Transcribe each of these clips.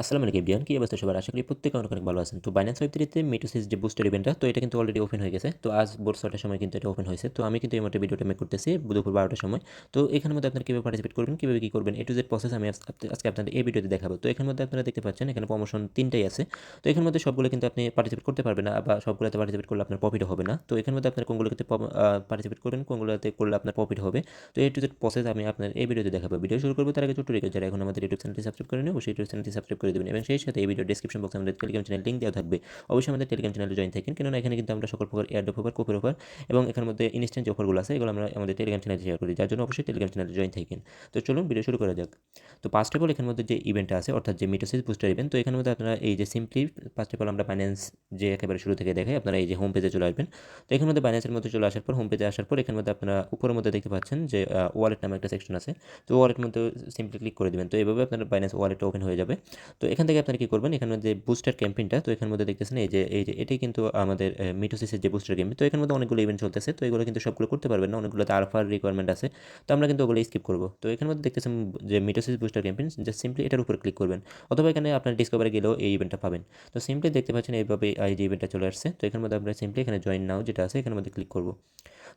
আসসালামু আলাইকুম বিয়ান, কি অবস্থা সবার? আশা করি প্রত্যেকে অনেক অনেক ভালো আছেন। তো বাইন্যান্স ওয়েব 3 তে মিটোসিস যে বুস্টার ইভেন্টটা, তো এটা কিন্তু অলরেডি ওপেন হয়ে গেছে। তো আজ ভোর 6টার সময় কিন্তু এটা ওপেন হয়েছে। তো আমি কিন্তু এই মুহূর্তে ভিডিওটা মেক করতেছি দুপুর 12টার সময়। তো এখানের মধ্যে আপনারা কিভাবে পার্টিসিপেট করবেন, কিভাবে কি করবেন, A to Z প্রসেস আমি আজকে আপনাদের এই ভিডিওতে দেখাবো। তো এখানের মধ্যে আপনারা দেখতে পাচ্ছেন এখানে প্রমোশন 3টাই আছে। তো এখানের মধ্যে সবগুলো কিন্তু আপনি পার্টিসিপেট করতে পারবেন না, বা সবগুলোতে পার্টিসিপেট করলে আপনার প্রফিটও হবে না। তো এখানের মধ্যে আপনারা কোনগুলোতে পার্টিসিপেট করবেন, কোনগুলোতে করলে আপনার প্রফিট হবে। তো A to Z প্রসেস আমি আপনার এই ভিডিওতে দেখাবো। ভিডিও শুরু করবো তার আগে ছোট্ট রিকোয়েস্ট, যারা এখন আমাদের ইউটিউব চ্যানেলটি সাবস্ক্রাইব করেনি অবশ্যই ইউটিউব চ্যানেলটি সাবস্ক্রাইব করে দেবেন, এবং সেই সাথে এই ভিডিও ডেসক্রিপশন বক্সে আমাদের টেলিগ্রাম চ্যানেল লিঙ্ক দেওয়া থাকবে। অবশ্যই আমাদের টেলিগ্রাম চ্যানেলে জয়েন থাকেন, কেননা এখানে কিন্তু আমরা সকল প্রকার এয়ারড্রপ অফার, কুপন অফার এবং এখানের মধ্যে ইনস্ট্যান্ট যে অফারগুলো আছে এগুলো আমরা আমাদের টেলিগ্রাম চ্যানেলে শেয়ার করি, যার জন্য অবশ্যই টেলিগ্রাম চ্যানেলে জয়েন থাকেন। তো চলুন ভিডিও শুরু করা যাক। তো ফার্স্ট অফ অল এখানের মধ্যে যে ইভেন্টটা আছে, অর্থাৎ যে মিটোসিস বুস্টার ইভেন্ট, তো এখানের মধ্যে আপনারা এই যে সিম্পলি ফার্স্ট অফ অল আমরা বাইন্যান্স যে একেবারে শুরু থেকে দেখাই, আপনারা এই যে হোম পেজে চলে আসবেন। তো এখানের মধ্যে বাইন্যান্সের মধ্যে চলে আসার পর, হোম পেজে আসার পর এখানের মধ্যে আপনারা উপরের মধ্যে দেখতে পাচ্ছেন যে ওয়ালেট নামে একটা সেকশন আছে। তো ওয়ালেটের মধ্যে সিম্পলি ক্লিক করে দেবেন। তো এইভাবে আপনার বাইন্যান্স ওয়ালেট ওপেন হয়ে যাবে। তো এখান থেকে আপনারা কি করবেন, এখানে যে বুস্টার ক্যাম্পেইনটা, তো এখানের মধ্যে দেখতেছেন এই যে এটাই কিন্তু আমাদের মিটোসিসের যে বুস্টার ক্যাম্পেইন। তো এখানের মধ্যে অনেকগুলো ইভেন্ট চলতেছে, তো এগুলো কিন্তু সবগুলো করতে পারবেন না, অনেকগুলোতে আলফার রিকোয়ারমেন্ট আছে। তো আমরা কিন্তু ওগুলো স্কিপ করব। তো এখানের মধ্যে দেখতেছেন যে মিটোসিস বুস্টার ক্যাম্পেইন, জাস্ট সিম্পলি এটার উপর ক্লিক করবেন, অথবা এখানে আপনার ডিসকভারে গেলেও এই ইভেন্টটা পাবেন। তো সিম্পলি দেখতে পাচ্ছেন এইভাবে এই যে ইভেন্টটা চলে আসছে। তো এখানের মধ্যে আমরা সিম্পলি এখানে জয়েন নাও যেটা আছে এখানের মধ্যে ক্লিক করব।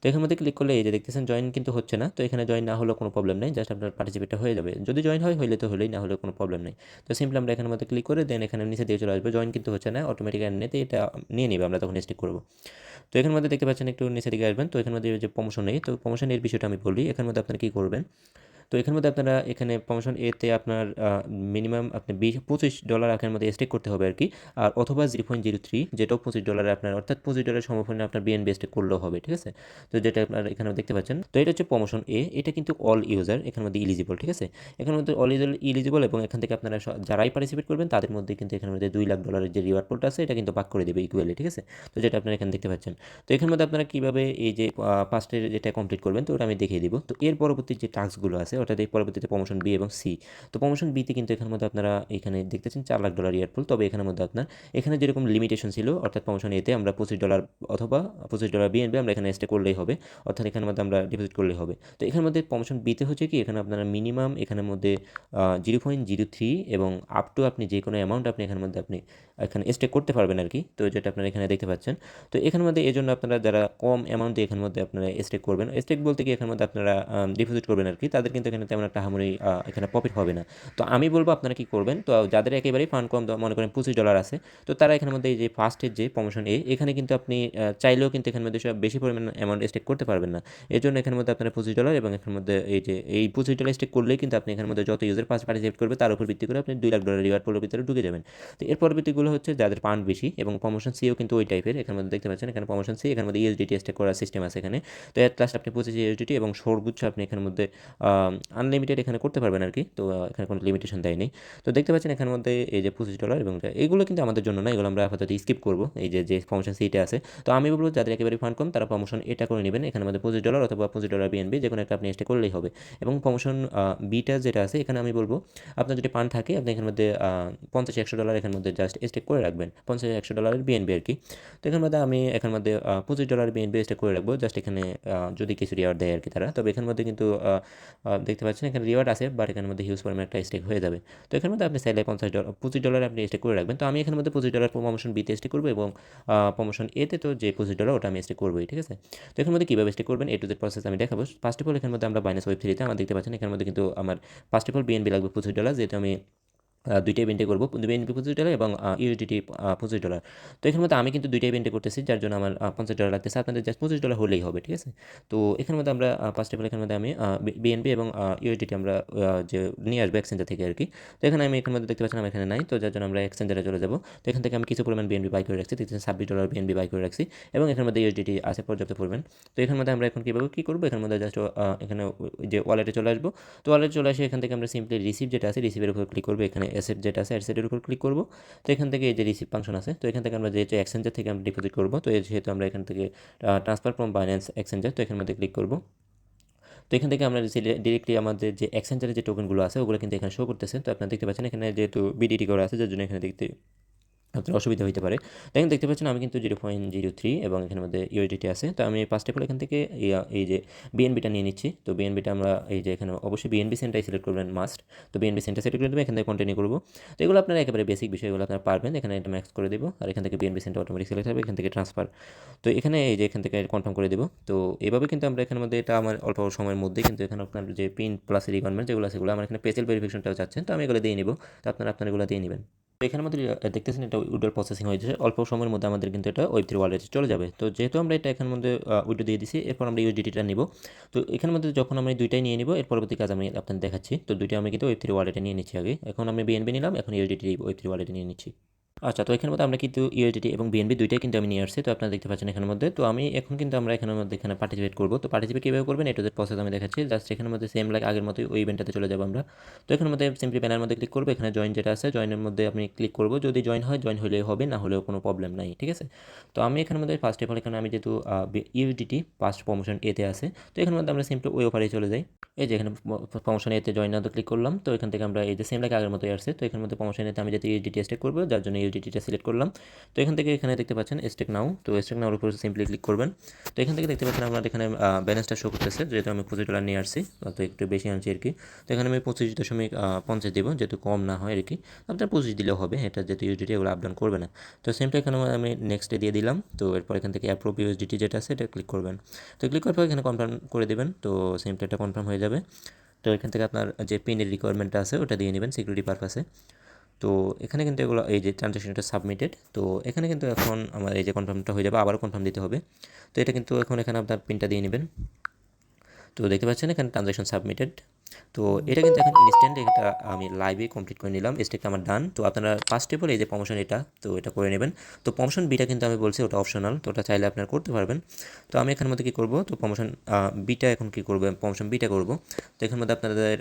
তো এখানের মধ্যে ক্লিক করলে এই যে দেখতেছেন জয়েন কিন্তু হচ্ছে না। তো এখানে জয়েন না হলেও কোনো প্রবলেম নেই, জাস্ট আপনার পার্টিসিপেটটা হয়ে যাবে। যদি জয়েন হয় হইলে তো হলেই, না হলে কোনো প্রবলেম নেই। তো সিম্পলি আমরা এখানের মধ্যে ক্লিক করে দেন এখানে নিচে দিয়ে চলে আসবে। জয়েন কিন্তু হচ্ছে না, অটোমেটিক নিতে এটা নিয়ে নিবে, আমরা তখন স্টিক করব। তো এখানের মধ্যে দেখতে পাচ্ছেন একটু নিচে দিকে আসবেন। তো এখানের মধ্যে যে প্রমোশন নেই, তো প্রমোশনের বিষয়টা আমি বলি। এখানের মধ্যে আপনারা কি করবেন, তো এখানের মধ্যে আপনারা এখানে প্রমোশন এতে আপনার মিনিমাম আপনি $25 এখানের মধ্যে স্টেক করতে হবে আর কি। আর অথবা 0.03, যেটাও $25 আপনার, অর্থাৎ $25 সমপরিমাণে আপনার বিএনবি স্টেক করলেও হবে, ঠিক আছে। তো যেটা আপনার এখানে দেখতে পাচ্ছেন, তো এটা হচ্ছে প্রমোশন এটা কিন্তু অল ইউজার এখানের মধ্যে ইলিজিবল, ঠিক আছে। এখানের মধ্যে অল ইউজার ইলিজিবল, এবং এখান থেকে আপনারা যারাই পার্টিসিপেট করবেন তাদের মধ্যে কিন্তু এখানের মধ্যে $2 লাখ যে রিওয়ার্ড পোলটা আছে এটা কিন্তু ভাগ করে দেবে ইকুয়ালি, ঠিক আছে। তো যেটা আপনারা এখানে দেখতে পাচ্ছেন। তো এখানের মধ্যে আপনারা কীভাবে এই যে ফার্স্টের যেটা কমপ্লিট করবেন, তো ওটা আমি দেখিয়ে দিব। তো এর পরবর্তী যে টাস্কগুলো আছে, অর্থাৎ এই পরবর্তীতে প্রমোশন বি এবং সি। তো প্রমোশন বিতে কিন্তু এখানের মধ্যে আপনারা এখানে দেখতেছেন $4 লাখ ইয়ারফুল, তবে এখানের মধ্যে আপনার এখানে যেরকম লিমিটেশন ছিল, অর্থাৎ প্রমোশন এতে আমরা $25 অথবা $25 বিএনবি আমরা এখানে স্টে করলেই হবে, অর্থাৎ এখানের মধ্যে আমরা ডিপোজিট করলেই হবে। তো এখানের মধ্যে প্রমোশন বিতে হচ্ছে কি, এখানে আপনারা মিনিমাম এখানের মধ্যে 0.03 এবং আপ টু আপনি যে কোনো অ্যামাউন্ট আপনি এখানের মধ্যে আপনি এখানে স্টে করতে পারবেন আর কি। তো যেটা আপনারা এখানে দেখতে পাচ্ছেন। তো এখানের মধ্যে এই জন্য আপনারা যারা কম অ্যামাউন্ট দিয়ে এখানের মধ্যে আপনারা স্টেক করবেন, স্টেক বলতে কি এখানের মধ্যে আপনারা ডিপোজিট করবেন আর কি, তাদের কিন্তু এখানে তেমন একটা হামরি এখানে প্রফিট হবে না। তো আমি বলবো আপনারা কি করবেন, তো যাদের একেবারেই ফান্ড কম, মনে করেন $25 আছে, তো তারা এখানের মধ্যে এই যে ফার্স্টের যে প্রমোশন এখানে কিন্তু আপনি চাইলেও কিন্তু এখানের মধ্যে সব বেশি পরিমাণ অ্যামাউন্ট স্টেক করতে পারবেন না। এর জন্য এখানের মধ্যে আপনারা $25 এবং এখানের মধ্যে এই যে এই $25 স্টেক করলেই কিন্তু আপনি এখানের মধ্যে যত ইউজার পার্টিসিপেট করবে তার উপর ভিত্তি করে আপনি $2 লাখ রিওয়ার্ড পোলের ভিতরে ঢুকে যাবেন। তো এর পরবর্তীগুলো হচ্ছে যাদের ফান্ড বেশি, এবং প্রমোশন সিও কিন্তু ওই টাইপের। এখানের মধ্যে দেখতে পাচ্ছেন এখানে প্রমোশন সি, এখানের মধ্যে ইউএসডিটি স্টেক করার সিস্টেম আছে এখানে। তো এর লাস্ট আপনি 25 ইউএসডিটি এবং সর্বোচ্চ আপনি এখানের মধ্যে আনলিমিটেড এখানে করতে পারবেন আর কি। তো এখানে কোনো লিমিটেশন দেয় নেই। তো দেখতে পাচ্ছেন এখানের মধ্যে এই যে $25 এবং এগুলো কিন্তু আমাদের জন্য না, এগুলো আমরা আপাতত স্কিপ করবো, এই যে প্রমোশন সিটা আছে। তো আমি বলবো যাদের একেবারে ফান্ড কম তারা প্রমোশন এটা করে নেবেন, এখানের মধ্যে $25 অথবা $25 বিএনবি যে কোনো একটা আপনি স্টে করলেই হবে। এবং প্রমোশন বিটা যেটা আছে এখানে আমি বলবো আপনার যদি ফান্ড থাকে আপনি এখানের মধ্যে $50-100 এখানের মধ্যে জাস্ট স্টেক করে রাখবেন, $50-100 বিএনবি আর কি। তো এখানের মধ্যে আমি এখানের মধ্যে $25 বিএনবি স্টেক করে রাখবো, জাস্ট এখানে যদি কিছু রিওয়ার্ড দেয় আর কি তারা। তবে এখানের মধ্যে কিন্তু দেখতে পাচ্ছেন এখানে রিওয়ার্ড আছে, বাট এখানের মধ্যে হিউজ পরিমাণ একটা স্টেক হয়ে যাবে। তো এখানের মধ্যে আপনি চাইলে $25 আপনি স্টেক করে রাখবেন। তো আমি এখানের মধ্যে $25 প্রমোশন বিতে স্টেক করবো, এবং প্রমোশন এতে তো যে $25 ওটা আমি স্টেক করবোই, ঠিক আছে। তো এখানের মধ্যে কীভাবে স্টেক করবেন A to Z প্রসেস আমি দেখাবো। ফার্স্ট অফ অল এখানের মধ্যে আমরা বাইন্যান্স ওয়েব 3তে আমার দেখতে পাচ্ছেন এখানের মধ্যে কিন্তু আমার ফার্স্ট অফ অল বিএনবি লাগবে $25, যেহেতু আমি দুইটা ইভেন্টে করবো, বিএনপি $25 এবং ইউএসডিটি $25। তো এখানের মধ্যে আমি কিন্তু দুইটা ইভেন্টে করতেছি, যার জন্য আমার $50 লাগতেছে, আপনাদের জাস্ট $25 হলেই হবে, ঠিক আছে। তো এখানের মধ্যে আমরা ফার্স্ট অফ অল এখানের মধ্যে আমি বিএনপি এবং ইউএসডিটি আমরা যে নিয়ে আসবো এক্সচেঞ্জার থেকে আর কি। তো এখানে আমি এখানের মধ্যে দেখতে পাচ্ছেন আমার এখানে নাই, তো যার জন্য আমরা এক্সচেঞ্জারে চলে যাবো। তো এখান থেকে আমি কিছু পরিমাণ বিএনপি বাই করে রাখছি, দেখতেছেন $26 বিএনপি বাই করে রাখছি, এবং এখানের মধ্যে ইউএসডিটি আছে পর্যাপ্ত পরিমাণ। তো এখানের মধ্যে আমরা এখন কীভাবে কী করবো, এখানের মধ্যে জাস্ট এখানে যে ওয়ালেটে চলে আসবো। তো ওয়ালেটে চলে আসে এখান থেকে আমরা সিম্পলি রিসিভ যেটা আছে রিসিভের উপর ক্লিক করবো, এখানে অ্যাসেট যেটা আছে অ্যাসেটের উপর ক্লিক করবো। তো এখান থেকে এই যে রিসিভ ফাংশন আছে, তো এখান থেকে আমরা যেহেতু এক্সচেঞ্জার থেকে আমরা ডিপোজিট করবো, তো যেহেতু আমরা এখান থেকে ট্রান্সফার ফ্রম বাইন্যান্স এক্সচেঞ্জার, তো এখানের মধ্যে ক্লিক করবো। তো এখান থেকে আমরা ডিরেক্টলি আমাদের যে এক্সচেঞ্জারের যে টোকেনগুলো আছে ওগুলো কিন্তু এখানে শো করতেছে। তো আপনারা দেখতে পাচ্ছেন এখানে যেহেতু বিডিটি করা আছে, যার জন্য এখানে দেখতে আপনার অসুবিধা হইতে পারে। দেখেন দেখতে পাচ্ছেন আমি কিন্তু 0.03 এবং এখানের মধ্যে ইউএসডিটি আছে। তো আমি ফার্স্ট অফ অল এখান থেকে এই যে বিএনবিটা নিয়ে নিচ্ছি। তো বিএনবিটা আমরা এই যে এখানে অবশ্যই বিএনবি সেন্টটাই সিলেক্ট করবেন মাস্ট। তো বিএনবি সেন্টটা সিলেক্ট করে দেবেন, এখান থেকে কন্টিনিউ করব। তো এগুলো আপনারা একেবারে বেসিক বিষয়গুলো আপনারা পারবেন। এখানে এটা ম্যাক্স করে দেব। আর এখান থেকে বিএনবি সেন্টটা অটোমেটিক সিলেক্ট হবে, এখান থেকে ট্রান্সফার। তো এখানে এই যে এখান থেকে কনফার্ম করে দেব। তো এভাবে কিন্তু আমরা এখানের মধ্যে এটা আমার অল্প সময়ের মধ্যেই কিন্তু এখানে আপনার যে পিন প্লাস রিকোয়ারমেন্ট যেগুলো আছে সেগুলো আমার এখানে ফেসিয়াল ভেরিফিকেশনটাও চাচ্ছেন। তো আমি এগুলো দিয়ে নিব। তো আপনারা এগুলো দিয়ে নিবেন। তো এখানের মধ্যে দেখতেছেন এটা উইড্রোর প্রসেসিং হয়েছে, অল্প সময়ের মধ্যে আমাদের কিন্তু এটা ওয়েব থ্রি ওয়ালেটে চলে যাবে। তো যেহেতু আমরা এটা এখানের মধ্যে উইড্রো দিয়ে দিছি, এরপর আমরা ইউএসডিটিটা নিব। তো এখানের মধ্যে যখন আমি দুইটাই নিয়ে নিব, এর পরবর্তী কাজ আমি আপনাদের দেখাচ্ছি। তো দুইটা আমি কিন্তু ওয়েব থ্রি ওয়ালেটে নিয়ে নিচ্ছি আগে। এখন আমি বিএনবি নিলাম, এখন ইউএসডিটি ওয়েব থ্রি ওয়ালেটে নিয়ে নিচ্ছি। আচ্ছা, তো এখানের মধ্যে আমরা কিন্তু ইউএসডিটি এবং বিএনবি দুইটাই কিন্তু আমি নিয়ে আসছি। তো আপনারা দেখতে পাচ্ছেন এখানের মধ্যে। তো আমি এখন কিন্তু আমরা এখানের মধ্যে এখানে পার্টিসিপেট করব। তো পার্টিসিপেট কীভাবে করবেন এটা প্রসেস আমি দেখাচ্ছি। জাস্ট এখানের মধ্যে সেম লাইক আগের মতোই ওই ইভেন্টটাতে চলে যাবো আমরা। তো এখানের মধ্যে সিম্পলি ব্যানার মধ্যে ক্লিক করবো, এখানে জয়েন যেটা আছে জয়েনের মধ্যে আমি ক্লিক করবো। যদি জয়েন হয় জয়েন হলেই হবে, না হলেও কোনো প্রবলেম নাই, ঠিক আছে। তো আমি এখানের মধ্যে ফার্স্ট অফ অল এখানে আমি যেহেতু ইউডিটি ফার্স্ট প্রমোশন এতে আছে, তো এখানের মধ্যে আমরা সিম্পলি ওই অফারে চলে যাই। এই যে এখানে প্রমোশন এতে জয়েন নাও ক্লিক করলাম। তো এখান থেকে আমরা এই যে সেম লাইক আগের মতোই আসছে। তো এখানের মধ্যে প্রমোশন এতে আমি যেহেতু ইউডিটি স্টেক করবো, যার জন্য ইউডিটিটা সিলেক্ট করলাম। তো এখান থেকে এখানে দেখতে পাচ্ছেন স্টেক নাও। তো স্টেক নাওর উপর সিম্পলি ক্লিক করবেন। তো এখান থেকে দেখতে পাচ্ছেন আমাদের এখানে ব্যালেন্সটা শো করতেছে, যেহেতু আমি $25 নিয়ে আসছি, তো একটু বেশি আনছি আর কি। তো এখানে আমি 25.50 দেবো, যেহেতু কম না হয় আর কি। আপনার 25 দিলেও হবে, এটা যেহেতু ইউডিটি এগুলো আপডাউন করবে না। তো সিম্পলি এখানে আমি নেক্সটে দিয়ে দিলাম। তো এরপর এখান থেকে অ্যাপ্রুভ ইউএসডিটি যেটা আছে এটা ক্লিক করবেন। তো ক্লিক করার পর এখানে কনফার্ম করে দেবেন। তো সিম্পলি এটা কনফার্ম হয়ে যাবে। তো এখান থেকে আপনার যে পিনের রিকোয়ারমেন্টটা আছে ওটা দিয়ে নেবেন সিকিউরিটি পারপাসে। তো এখানে কিন্তু এগুলো এই যে ট্রানজ্যাকশনটা সাবমিটেড। তো এখানে কিন্তু এখন আমার এই যে কনফার্মটা হয়ে যাবে, আবারও কনফার্ম দিতে হবে। তো এটা কিন্তু এখন এখানে আপনার পিনটা দিয়ে নেবেন। তো দেখতে পাচ্ছেন এখানে ট্রানজ্যাকশন সাবমিটেড। তো এটা কিন্তু এখন ইনস্ট্যান্ট, এটা আমি লাইভে কমপ্লিট করে নিলাম, স্টেকটা আমার ডান। তো আপনারা ফার্স্ট অফ অল এই যে প্রমোশন এটা, তো এটা করে নেবেন। তো প্রমোশন বিটা কিন্তু আমি বলছি ওটা অপশনাল, তো ওটা চাইলে আপনারা করতে পারবেন। তো আমি এখানের মধ্যে কী করবো, তো প্রমোশন বিটা এখন কী করবো, প্রমোশন বিটা করবো। তো এখানের মধ্যে আপনাদের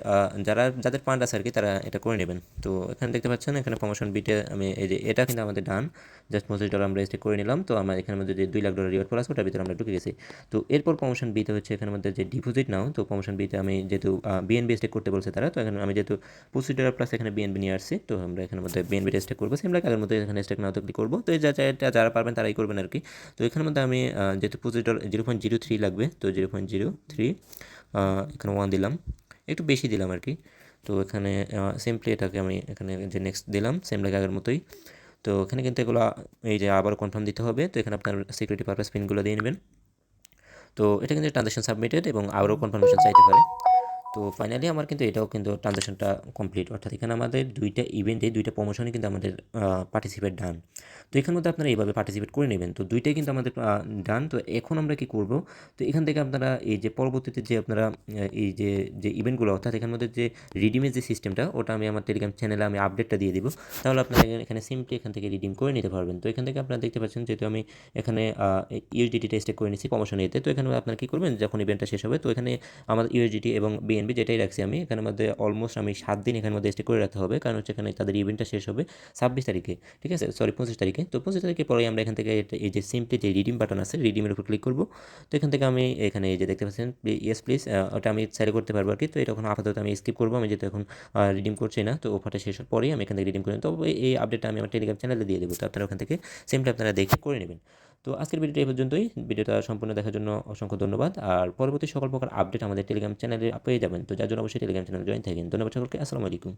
যাদের ফান্ড আছে আর কি তারা এটা করে নেবেন। তো এখানে দেখতে পাচ্ছেন এখানে প্রমোশন বিটে আমি এই যে এটা কিন্তু আমাদের ডান, জাস্ট $25 আমরা স্টেক করে নিলাম। তো আমার এখানের মধ্যে যে $2 লাখ রিওয়ার্ড প্লাস ওটার ভিতরে আমরা ঢুকে গেছি। তো এরপর প্রমোশন বিতে হচ্ছে এখানের মধ্যে যে ডিপোজিট নাও। তো প্রমোশন বিতে আমি যেহেতু বিএনবি স্টেক করতে বলছে তারা, তো এখানে আমি যেহেতু $25 প্লাস এখানে বিএনবি নিয়ে আসছি, তো আমরা এখানের মধ্যে বিএনবি স্টেক করবো সেম লাইক আগের মধ্যে এখানে স্টেক নাও তো ক্লিক করবো। তো এই যারা পারবেন তারাই করবেন আর কি। তো এখানের মধ্যে আমি যেহেতু $25 0.03 লাগবে, তো 0.03 এখানে 1 দিলাম, একটু বেশি দিলাম আর কি। তো এখানে সিম্পলি এটাকে আমি এখানে যে নেক্সট দিলাম সেম লাইক আগের মতোই। তো এখানে কিন্তু এগুলো এই যে আবার কনফার্ম দিতে হবে। তো এখানে আপনার সিকিউরিটি পারপাস পিনগুলো দিয়ে নেবেন। তো এটা কিন্তু ট্রানজ্যাকশন সাবমিটেড এবং আরও কনফার্মেশন চাইতে পারে। তো ফাইনালি আমার কিন্তু এটাও কিন্তু ট্রানজ্যাকশনটা কমপ্লিট, অর্থাৎ এখানে আমাদের দুইটা ইভেন্টে দুইটা প্রমোশনে কিন্তু আমাদের পার্টিসিপেট ডান। তো এখানের মধ্যে আপনারা এইভাবে পার্টিসিপেট করে নেবেন। তো দুইটাই কিন্তু আমাদের ডান। তো এখন আমরা কি করব, তো এখান থেকে আপনারা এই যে পরবর্তীতে যে আপনারা এই যে যে ইভেন্টগুলো, অর্থাৎ এখানের মধ্যে যে রিডিমের যে সিস্টেমটা ওটা আমি আমার টেলিগ্রাম চ্যানেলে আমি আপডেটটা দিয়ে দিব। তাহলে আপনারা এখানে সিম্পলি এখান থেকে রিডিম করে নিতে পারবেন। তো এখান থেকে আপনারা দেখতে পাচ্ছেন যেহেতু আমি এখানে ইউএসডিটি টেস্টে করে নিচ্ছি প্রমোশন এতে। তো এখানে আপনারা কী করবেন, যখন ইভেন্টটা শেষ হবে তো এখানে আমার ইউএসডিটি এবং বিএনবি যেটাই রাখছি আমি এখানের মধ্যে অলমোস্ট আমি 7 দিন এখানের মধ্যে স্টে করে রাখতে হবে, কারণ হচ্ছে এখানে তাদের ইভেন্টটা শেষ হবে 26 তারিখে, ঠিক আছে, সরি 25 তারিখে। তো 25 তারিখে পরে আমরা এখান থেকে এই যে সিম্পলি যে রিডিম বাটন আছে রিডিমের উপর ক্লিক করব। তো এখান থেকে আমি এখানে এই যে দেখতে পাচ্ছেন ইয়েস প্লিজ, ওটা আমি সেলেক্ট করতে পারবো আর কি। তো এটা এখন আপাতত আমি স্কিপ করবো, আমি যেহেতু এখন রিডিম করছি না। তো অফারটা শেষ হওয়ার পরেই আমি এখান থেকে রিডিম করি। তো এই আপডেটটা আমি আমার টেলিগ্রাম চ্যানেলে দিয়ে দেবো, তো আপনারা ওখান থেকে সিম্পলি আপনারা দেখে করে নেবেন। তো আজকের ভিডিওটা এই পর্যন্তই। ভিডিওটা সম্পূর্ণ দেখার জন্য অসংখ্য ধন্যবাদ। আর পরবর্তী সকল প্রকার আপডেট আমাদের টেলিগ্রাম চ্যানেলে পেয়ে যাবেন। তো যার জন্য অবশ্যই টেলিগ্রাম চ্যানেলে জয়েন থাকেন। ধন্যবাদ সকলকে। আসসালামু আলাইকুম।